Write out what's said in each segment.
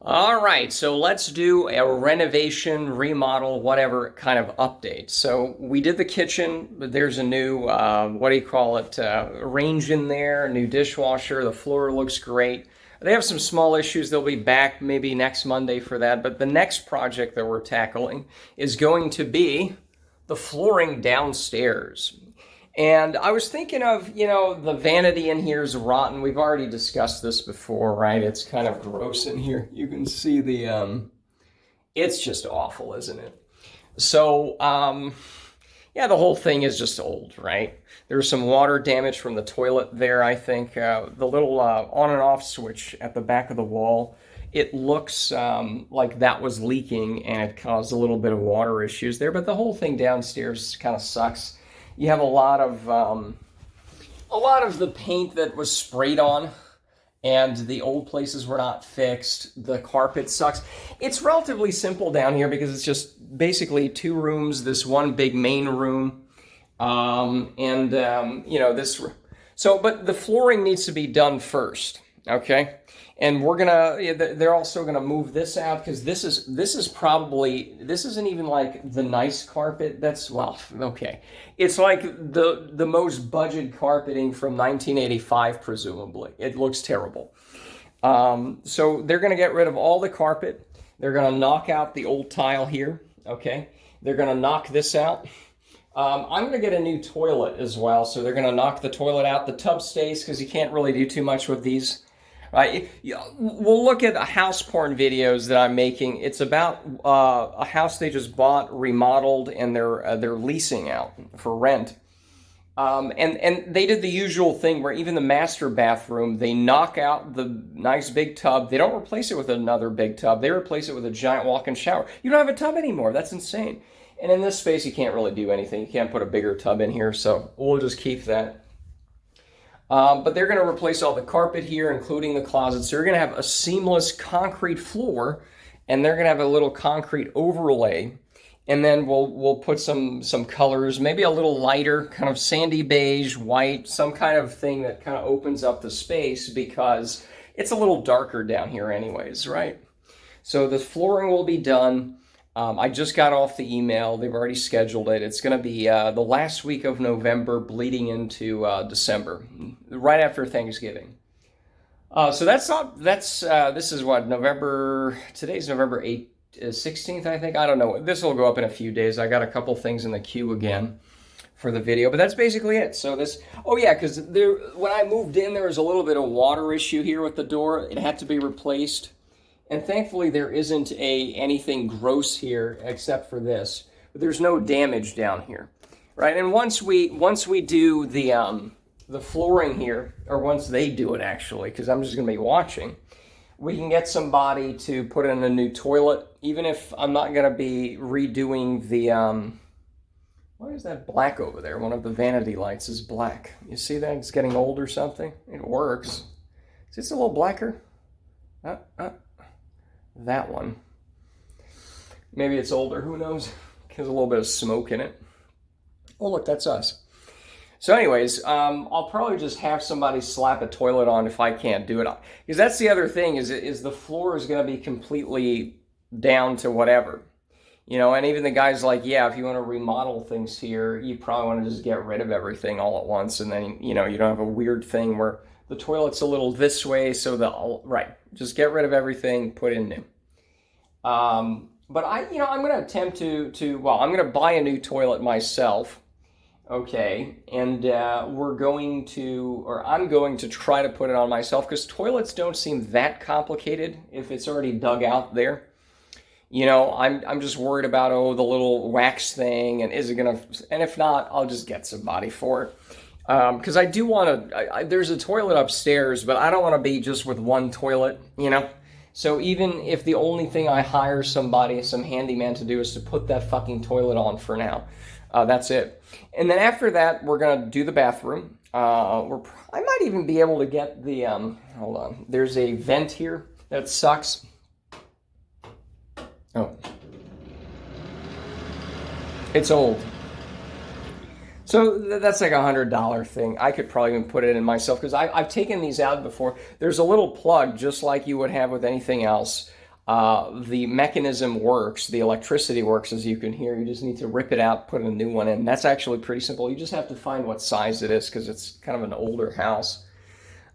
All right, so let's do a renovation, remodel, whatever kind of update. So we did the kitchen, but there's a new, what do you call it, range in there, a new dishwasher. The floor looks great. They have some small issues. They'll be back maybe next Monday for that. But the next project that we're tackling is going to be the flooring downstairs. And I was thinking of, the vanity in here is rotten. We've already discussed this before, right? It's kind of gross in here. You can see it's just awful, isn't it? So, yeah, the whole thing is just old, right? There's some water damage from the toilet there, I think. The little on and off switch at the back of the wall, it looks like that was leaking and it caused a little bit of water issues there. But the whole thing downstairs kind of sucks. You have a lot of the paint that was sprayed on, and the old places were not fixed. The carpet sucks. It's relatively simple down here because it's just basically two rooms, this one big main room, this. So, but the flooring needs to be done first, okay? And they're also gonna move this out because this isn't even like the nice carpet. Okay. It's like the most budget carpeting from 1985, presumably. It looks terrible. So they're gonna get rid of all the carpet. They're gonna knock out the old tile here, okay? They're gonna knock this out. I'm gonna get a new toilet as well, so they're gonna knock the toilet out. The tub stays because you can't really do too much with these. Right, we'll look at house porn videos that I'm making. It's about a house they just bought, remodeled, and they're leasing out for rent. And they did the usual thing where even the master bathroom, they knock out the nice big tub. They don't replace it with another big tub. They replace it with a giant walk-in shower. You don't have a tub anymore. That's insane. And in this space, you can't really do anything. You can't put a bigger tub in here, so we'll just keep that. But they're going to replace all the carpet here, including the closet. So you're going to have a seamless concrete floor, and they're going to have a little concrete overlay. And then we'll put some colors, maybe a little lighter, kind of sandy beige, white, some kind of thing that kind of opens up the space because it's a little darker down here anyways, right? So the flooring will be done. I just got off the email. They've already scheduled it. It's going to be the last week of November bleeding into December, right after Thanksgiving. So this is what, today's November 8th, 16th, I think. I don't know. This will go up in a few days. I got a couple things in the queue again for the video, but that's basically it. So because when I moved in, there was a little bit of water issue here with the door. It had to be replaced. And thankfully, there isn't anything gross here except for this. But there's no damage down here, right? And once we do the flooring here, or once they do it actually, because I'm just going to be watching, we can get somebody to put in a new toilet. Even if I'm not going to be redoing the why is that black over there? One of the vanity lights is black. You see that? It's getting old or something. It works. Is this a little blacker? That one. Maybe it's older, who knows? There's a little bit of smoke in it. Oh, look, that's us. So anyways, I'll probably just have somebody slap a toilet on if I can't do it. Because that's the other thing, is the floor is going to be completely down to whatever. And even the guy's like, yeah, if you want to remodel things here, you probably want to just get rid of everything all at once. And then, you don't have a weird thing where the toilet's a little this way, so just get rid of everything, put in new. But I'm going to attempt I'm going to buy a new toilet myself, okay, and I'm going to try to put it on myself, because toilets don't seem that complicated if it's already dug out there. I'm just worried about, the little wax thing, and and if not, I'll just get somebody for it. Because I do want to, there's a toilet upstairs, but I don't want to be just with one toilet, So even if the only thing I hire some handyman to do is to put that fucking toilet on for now, that's it. And then after that, we're going to do the bathroom. I might even be able to get the, hold on, there's a vent here that sucks. Oh. It's old. So that's like $100 thing. I could probably even put it in myself because I've taken these out before. There's a little plug just like you would have with anything else. the mechanism works, the electricity works, as you can hear. You just need to rip it out, put a new one in. That's actually pretty simple. You just have to find what size it is because it's kind of an older house.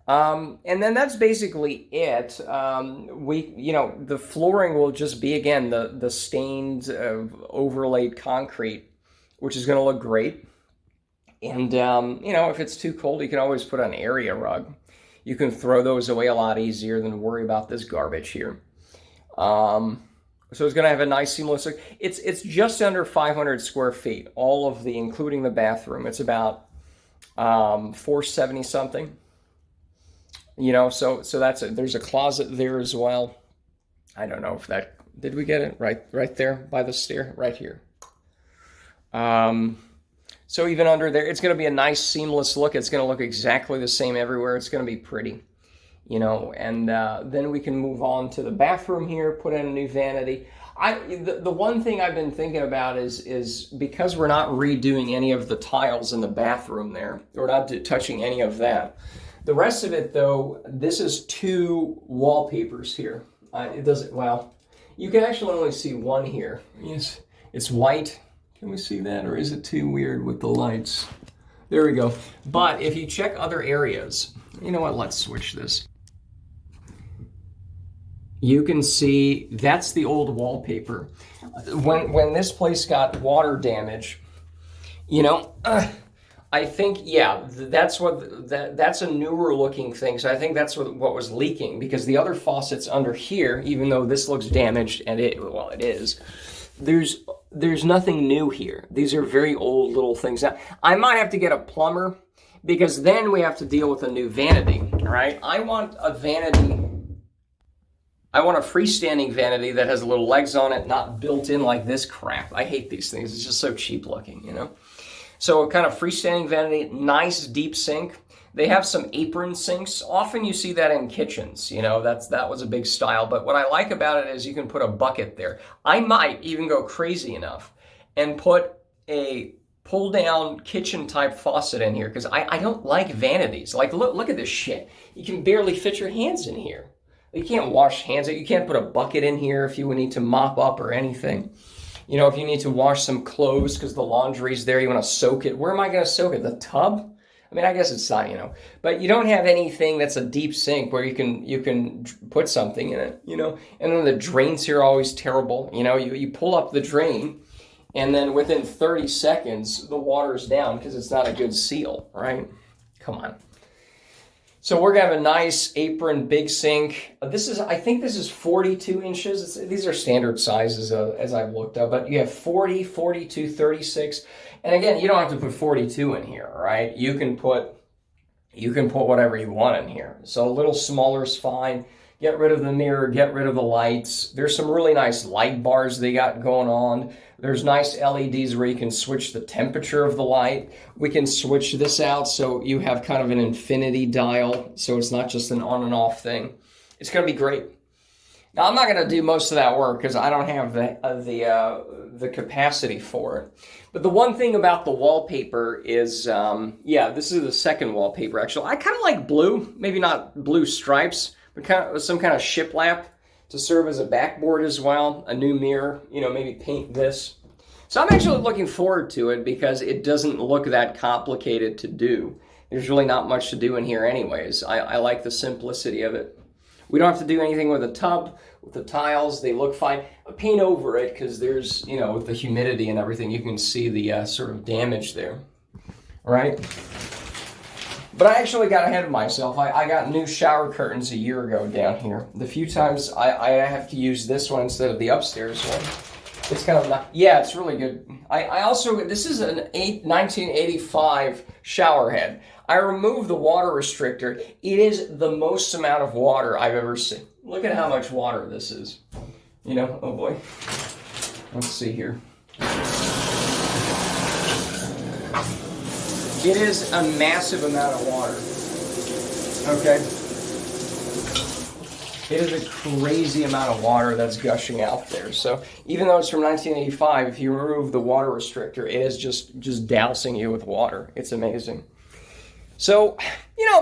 And then that's basically it. The flooring will just be, again, the stained, overlaid concrete, which is going to look great. And, if it's too cold, you can always put an area rug. You can throw those away a lot easier than worry about this garbage here. So it's going to have a nice seamless look. It's just under 500 square feet, including the bathroom. It's about 470 something. So that's it. There's a closet there as well. I don't know if did we get it right there by the stair right here. So even under there, it's going to be a nice seamless look. It's going to look exactly the same everywhere. It's going to be pretty, and then we can move on to the bathroom here, put in a new vanity. The one thing I've been thinking about is because we're not redoing any of the tiles in the bathroom there, we're not touching any of that. The rest of it, though, this is 2 wallpapers here. You can actually only see one here. Yes, it's white. Can we see that, or is it too weird with the lights? There we go. But if you check other areas, you know what, let's switch this. You can see that's the old wallpaper. When this place got water damage, I think, that's that's a newer looking thing. So I think that's what was leaking, because the other faucet's under here, even though this looks damaged, and it is. There's nothing new here. These are very old little things. Now, I might have to get a plumber, because then we have to deal with a new vanity, right? I want a freestanding vanity that has little legs on it, not built in like this crap. I hate these things. It's just so cheap looking, So a kind of freestanding vanity, nice deep sink. They have some apron sinks. Often you see that in kitchens, that was a big style. But what I like about it is you can put a bucket there. I might even go crazy enough and put a pull down kitchen type faucet in here, because I don't like vanities. Like, look at this shit. You can barely fit your hands in here. You can't wash hands. You can't put a bucket in here if you need to mop up or anything. If you need to wash some clothes because the laundry's there, you want to soak it. Where am I going to soak it? The tub? I mean, I guess it's not, but you don't have anything that's a deep sink where you can put something in it, and then the drains here are always terrible. You pull up the drain, and then within 30 seconds, the water's down because it's not a good seal, right? Come on. So we're going to have a nice apron, big sink. I think this is 42 inches. These are standard sizes as I've looked up, but you have 40, 42, 36. And again, you don't have to put 42 in here, right? You can put whatever you want in here. So a little smaller is fine. Get rid of the mirror, get rid of the lights. There's some really nice light bars they got going on. There's nice LEDs where you can switch the temperature of the light. We can switch this out so you have kind of an infinity dial, so it's not just an on and off thing. It's going to be great. Now, I'm not going to do most of that work because I don't have the capacity for it. But the one thing about the wallpaper is, this is the second wallpaper, actually. I kind of like blue, maybe not blue stripes, but kind of some kind of shiplap to serve as a backboard as well. A new mirror, maybe paint this. So I'm actually looking forward to it because it doesn't look that complicated to do. There's really not much to do in here anyways. I like the simplicity of it. We don't have to do anything with the tub, with the tiles. They look fine. Paint over it because there's, with the humidity and everything, you can see the sort of damage there, right? But I actually got ahead of myself. I got new shower curtains a year ago down here. The few times I have to use this one instead of the upstairs one. It's kind of it's really good. I also, this is an 1985 shower head. I removed the water restrictor. It is the most amount of water I've ever seen. Look at how much water this is. Oh boy. Let's see here. It is a massive amount of water. Okay? It is a crazy amount of water that's gushing out there. So even though it's from 1985, if you remove the water restrictor, it is just dousing you with water. It's amazing. So,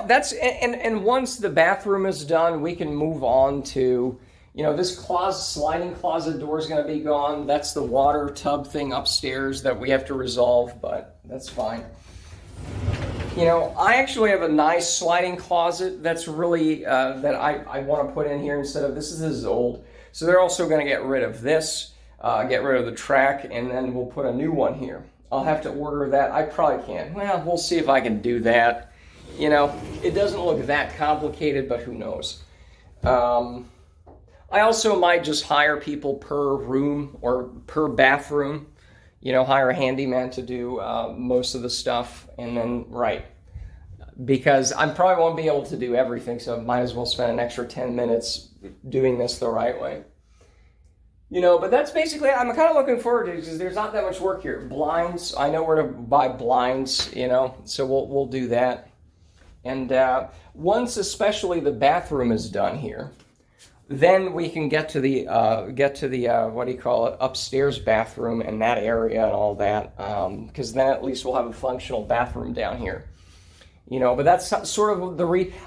that's, and once the bathroom is done, we can move on to, You know, this sliding closet door is going to be gone. That's the water tub thing upstairs that we have to resolve, but that's fine. You know, I actually have a nice sliding closet that's really, that I want to put in here instead of, this is old. So they're also going to get rid of this, get rid of the track, and then we'll put a new one here. I'll have to order that. I probably can't. Well, we'll see if I can do that. You know, it doesn't look that complicated, but who knows. I also might just hire people per room or per bathroom. You know, hire a handyman to do most of the stuff, and then, because I probably won't be able to do everything, so I might as well spend an extra 10 minutes doing this the right way. You know, but that's basically, I'm kind of looking forward to it because there's not that much work here. Blinds, I know where to buy blinds, you know, so we'll do that. And once especially the bathroom is done here, then we can get to the what do you call it, upstairs bathroom and that area and all that, because then at least we'll have a functional bathroom down here. You know, but that's sort of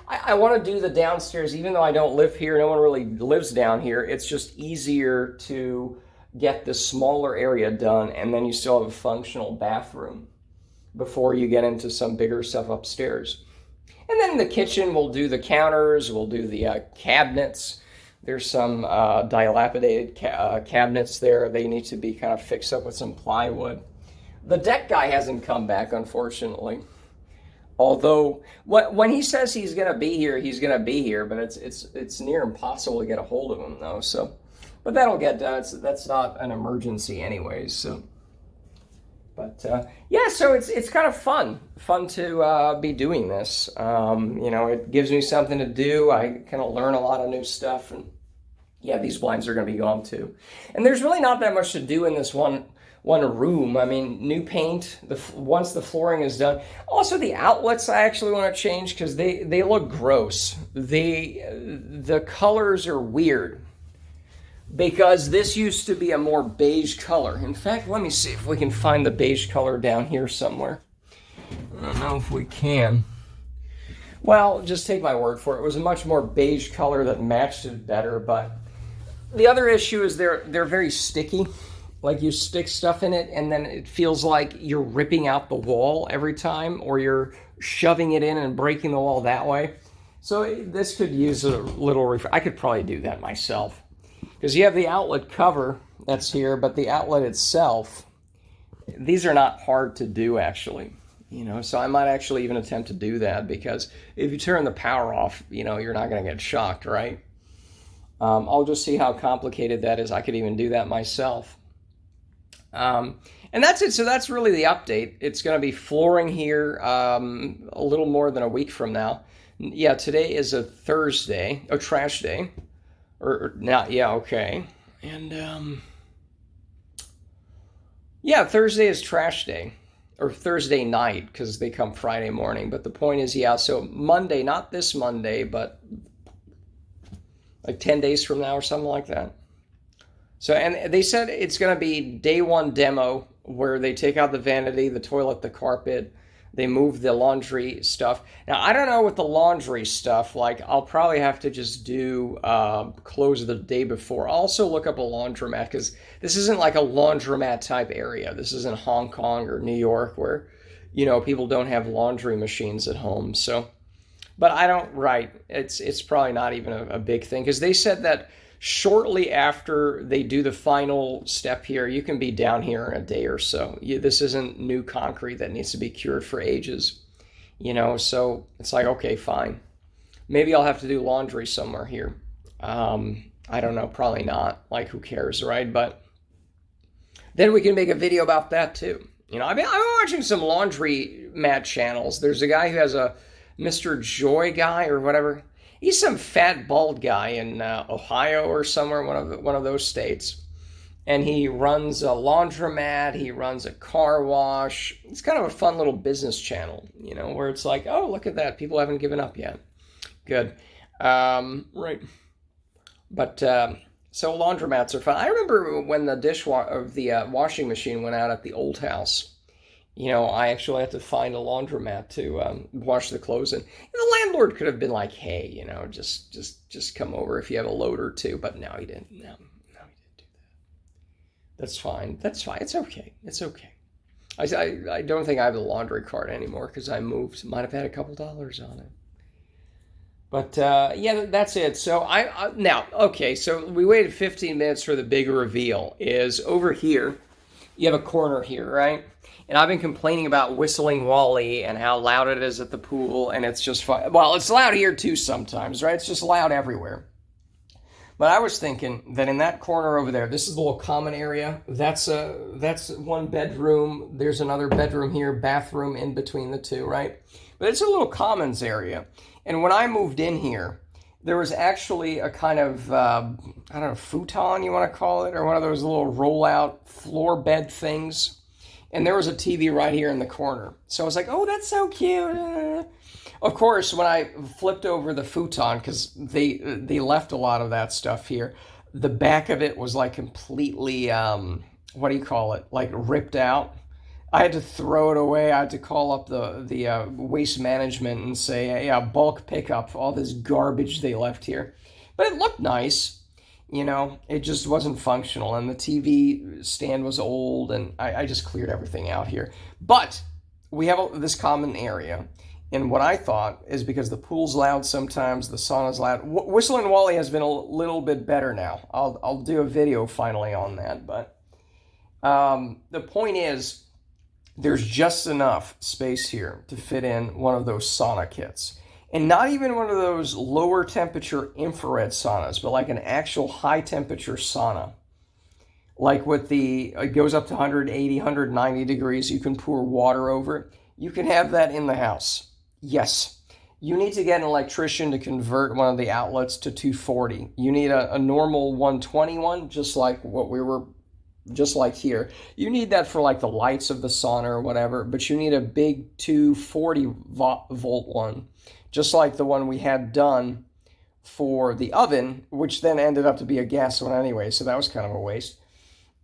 I want to do the downstairs, even though I don't live here. No one really lives down here. It's just easier to get the smaller area done, and then you still have a functional bathroom before you get into some bigger stuff upstairs. And then in the kitchen, we'll do the counters, we'll do the cabinets. There's some dilapidated cabinets there. They need to be kind of fixed up with some plywood. The deck guy hasn't come back, unfortunately. Although, when he says he's going to be here, he's going to be here. But it's near impossible to get a hold of him, though. So, but that'll get done. That's not an emergency, anyways. So, but yeah, so it's kind of fun to be doing this. You know, it gives me something to do. I kind of learn a lot of new stuff, and yeah, these blinds are going to be gone too. And there's really not that much to do in this one room. I mean, new paint, once the flooring is done. Also, the outlets I actually want to change because they look gross. The colors are weird because this used to be a more beige color. In fact, let me see if we can find the beige color down here somewhere. I don't know if we can. Well, just take my word for it. It was a much more beige color that matched it better, but the other issue is they're very sticky. Like you stick stuff in it and then it feels like you're ripping out the wall every time, or you're shoving it in and breaking the wall that way. So this could use a little I could probably do that myself. Because you have the outlet cover that's here, but the outlet itself, these are not hard to do actually. You know, so I might actually even attempt to do that, because if you turn the power off, you know, you're not going to get shocked, right? I'll just see how complicated that is. I could even do that myself. And that's it. So that's really the update. It's going to be flooring here a little more than a week from now. Yeah, today is a Thursday, a trash day. Or not, yeah, okay. And yeah, Thursday is trash day. Or Thursday night, because they come Friday morning. But the point is, yeah, so Monday, not this Monday, but like 10 days from now or something like that. So, and they said it's going to be day one demo where they take out the vanity, the toilet, the carpet, they move the laundry stuff. Now, I don't know with the laundry stuff, like I'll probably have to just do close the day before. I'll also look up a laundromat, because this isn't like a laundromat type area. This isn't Hong Kong or New York where, you know, people don't have laundry machines at home. So, but I don't, it's probably not even a big thing, because they said that shortly after they do the final step here, you can be down here in a day or so. This isn't new concrete that needs to be cured for ages, you know, so it's like, okay, fine. Maybe I'll have to do laundry somewhere here. I don't know, probably not. Like, who cares, right? But then we can make a video about that too. You know, I'm watching some laundry mat channels. There's a guy who has a Mr. Joy guy or whatever. He's some fat, bald guy in Ohio or somewhere, one of those states. And he runs a laundromat, he runs a car wash. It's kind of a fun little business channel, you know, where it's like, oh, look at that. People haven't given up yet. Good. Right. But, so laundromats are fun. I remember when the washing machine went out at the old house. I actually have to find a laundromat to wash the clothes in. And the landlord could have been like, "Hey, just come over if you have a load or two," but no, he didn't. No, he didn't do that. That's fine. That's fine. It's okay. It's okay. I don't think I have the laundry cart anymore because I moved. Might have had a couple dollars on it. But yeah, that's it. So now, okay, so we waited 15 minutes for the big reveal. Is over here, you have a corner here, right? And I've been complaining about Whistling Wally and how loud it is at the pool, and it's just fun. Well, it's loud here too sometimes, right? It's just loud everywhere. But I was thinking that in that corner over there, this is the little common area. That's one bedroom. There's another bedroom here, bathroom in between the two, right? But it's a little commons area. And when I moved in here, there was actually a kind of, I don't know, futon, you want to call it, or one of those little roll-out floor bed things. And there was a TV right here in the corner. So I was like, oh, that's so cute. Of course, when I flipped over the futon, because they left a lot of that stuff here, the back of it was like completely, what do you call it, like ripped out. I had to throw it away. I had to call up the waste management and say, hey, yeah, bulk pickup, all this garbage they left here. But it looked nice. It just wasn't functional. And the TV stand was old, and I just cleared everything out here. But we have this common area. And what I thought is because the pool's loud sometimes, the sauna's loud. Whistling Wally has been a little bit better now. I'll do a video finally on that. But the point is, there's just enough space here to fit in one of those sauna kits. And not even one of those lower temperature infrared saunas, but like an actual high temperature sauna. Like it goes up to 180, 190 degrees. You can pour water over it. You can have that in the house. Yes. You need to get an electrician to convert one of the outlets to 240. You need a normal 121, just like here. You need that for like the lights of the sauna or whatever, but you need a big 240 volt one, just like the one we had done for the oven, which then ended up to be a gas one anyway, so that was kind of a waste.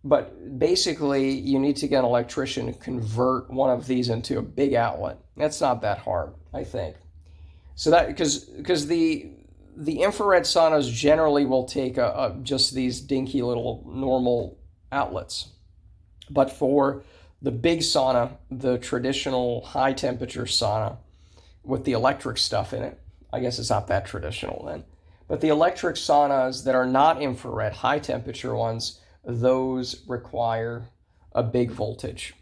But basically, you need to get an electrician to convert one of these into a big outlet. That's not that hard, I think. So that because the infrared saunas generally will take just these dinky little normal outlets. But for the big sauna, the traditional high temperature sauna with the electric stuff in it, I guess it's not that traditional then. But the electric saunas that are not infrared, high temperature ones, those require a big voltage.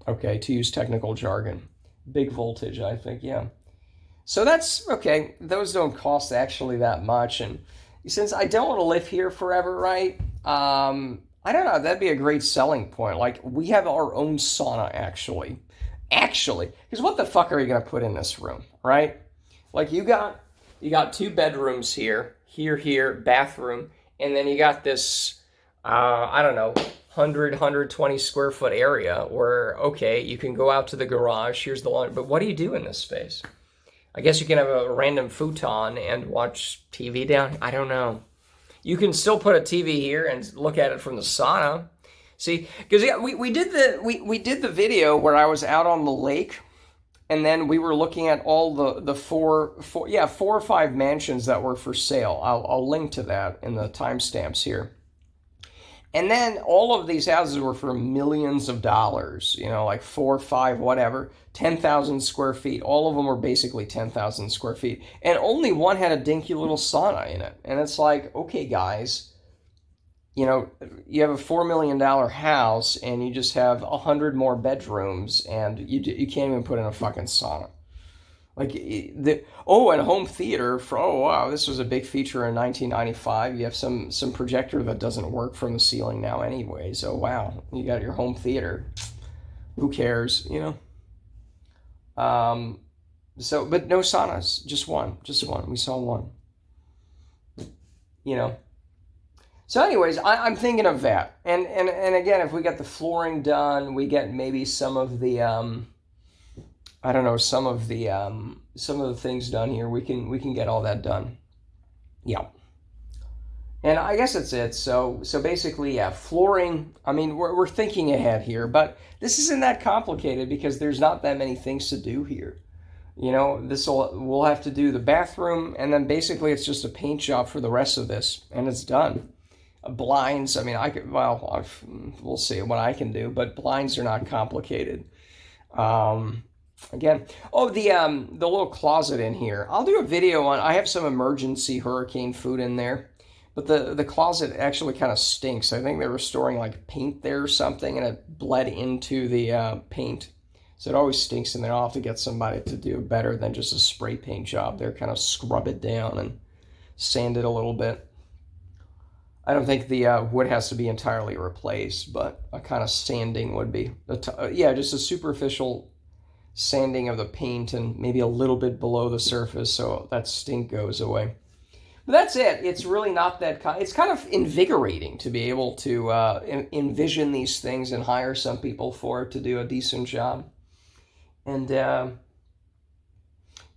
Okay, to use technical jargon. Big voltage, I think, yeah. So that's okay. Those don't cost actually that much. And since I don't want to live here forever, right? I don't know. That'd be a great selling point. Like, we have our own sauna, actually. Because what the fuck are you going to put in this room, right? Like, you got 2 bedrooms here, bathroom, and then you got this, I don't know, 120 square foot area where, okay, you can go out to the garage, here's the laundry, but what do you do in this space? I guess you can have a random futon and watch TV down. I don't know. You can still put a TV here and look at it from the sauna. See, because yeah, we did the video where I was out on the lake, and then we were looking at all the four or five mansions that were for sale. I'll link to that in the timestamps here. And then all of these houses were for millions of dollars, like 4, 5, whatever, 10,000 square feet. All of them were basically 10,000 square feet. And only one had a dinky little sauna in it. And it's like, okay, guys, you have a $4 million house and you just have 100 more bedrooms and you can't even put in a fucking sauna. Like, and home theater this was a big feature in 1995. You have some projector that doesn't work from the ceiling now anyways. Oh, wow, you got your home theater. Who cares, but no saunas, just one. We saw one, So anyways, I'm thinking of that. And again, if we get the flooring done, we get maybe some of the, some of the things done here. We can get all that done. Yeah. And I guess that's it. So basically, yeah, flooring. I mean, we're thinking ahead here, but this isn't that complicated because there's not that many things to do here. You know, we'll have to do the bathroom, and then basically it's just a paint job for the rest of this, and it's done. Blinds. I mean, we'll see what I can do, but blinds are not complicated. Again, oh, the little closet in here. I'll do a video on. I have some emergency hurricane food in there, but the closet actually kind of stinks. I think they were storing like paint there or something, and it bled into the paint. So it always stinks in there. I'll have to get somebody to do better than just a spray paint job there. Kind of scrub it down and sand it a little bit. I don't think the wood has to be entirely replaced, but a kind of sanding would be. Yeah, just a superficial sanding of the paint and maybe a little bit below the surface so that stink goes away. But that's it. It's really not that. It's kind of invigorating to be able to envision these things and hire some people for it to do a decent job. And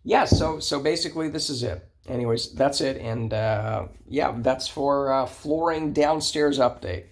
yeah, so basically this is it. Anyways, that's it. And yeah, that's for flooring downstairs update.